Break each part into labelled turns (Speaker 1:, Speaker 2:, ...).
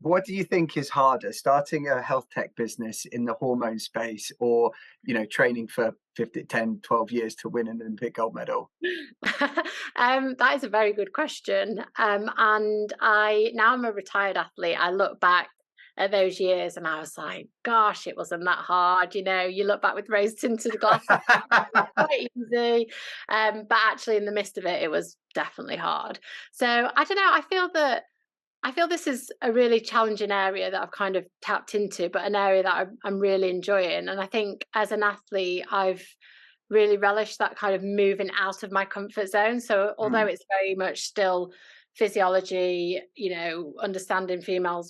Speaker 1: What do you think is harder, starting a health tech business in the hormone space, or, training for 50, 10, 12 years to win an Olympic gold medal?
Speaker 2: That is a very good question. And now I'm a retired athlete. I look back at those years and I was like, gosh, it wasn't that hard. You look back with rose tinted glasses, quite easy. But actually, in the midst of it, it was definitely hard. So I don't know. I feel this is a really challenging area that I've kind of tapped into, but an area that I'm really enjoying. And I think as an athlete, I've really relished that kind of moving out of my comfort zone. So although
Speaker 1: Mm,
Speaker 2: it's very much still physiology, understanding female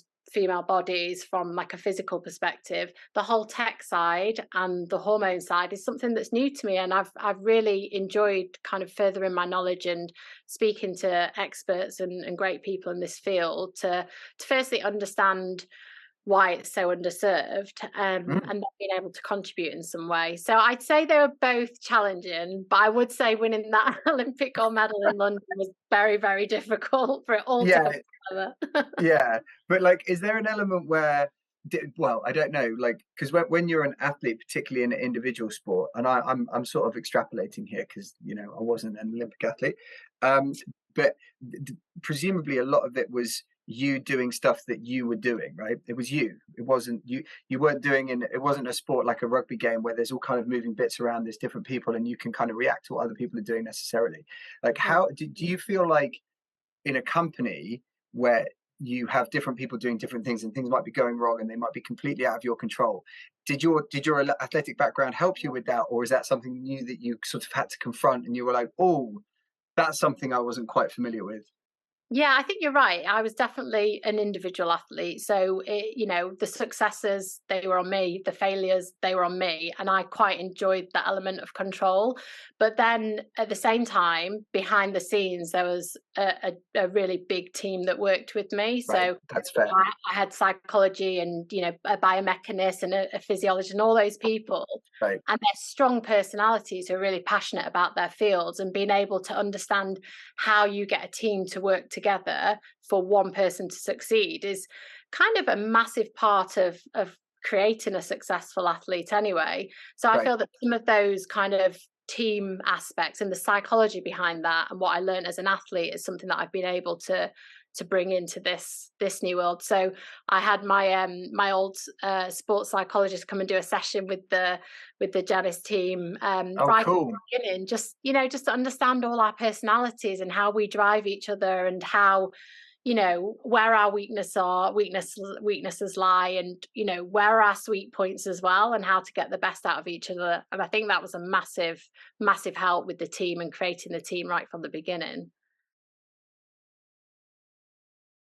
Speaker 2: bodies from like a physical perspective, the whole tech side and the hormone side is something that's new to me, and I've really enjoyed kind of furthering my knowledge and speaking to experts and great people in this field to firstly understand why it's so underserved, and
Speaker 1: mm.
Speaker 2: then being able to contribute in some way. So I'd say they were both challenging, but I would say winning that Olympic gold medal in London was very, very difficult for it all to
Speaker 1: Yeah,
Speaker 2: come together.
Speaker 1: yeah. But like, is there an element where, well, I don't know, like, because when you're an athlete, particularly in an individual sport, and I'm sort of extrapolating here because I wasn't an Olympic athlete, um, but presumably a lot of it was you doing stuff that you were doing, right? It was you. It wasn't you. You weren't doing in. It wasn't a sport like a rugby game where there's all kind of moving bits around. There's different people, and you can kind of react to what other people are doing necessarily. Like,
Speaker 2: Mm.
Speaker 1: how do you feel like in a company where you have different people doing different things and things might be going wrong and they might be completely out of your control? Did your athletic background help you with that, or is that something new that you sort of had to confront and you were like, oh, that's something I wasn't quite familiar with?
Speaker 2: Yeah, I think you're right. I was definitely an individual athlete. So, the successes, they were on me, the failures, they were on me. And I quite enjoyed the element of control. But then at the same time, behind the scenes, there was a really big team that worked with me.
Speaker 1: Right,
Speaker 2: So
Speaker 1: that's fair.
Speaker 2: I had psychology and, a biomechanist and a physiologist and all those people.
Speaker 1: Right,
Speaker 2: And they're strong personalities who are really passionate about their fields, and being able to understand how you get a team to work together for one person to succeed is kind of a massive part of creating a successful athlete anyway. So I
Speaker 1: right.
Speaker 2: feel that some of those kind of team aspects and the psychology behind that and what I learned as an athlete is something that I've been able to bring into this new world. So I had my old sports psychologist come and do a session with the Jennis team
Speaker 1: Oh,
Speaker 2: right at the
Speaker 1: cool.
Speaker 2: beginning, just to understand all our personalities and how we drive each other, and how where our weaknesses lie, and where are our sweet points as well, and how to get the best out of each other. And I think that was a massive help with the team and creating the team right from the beginning.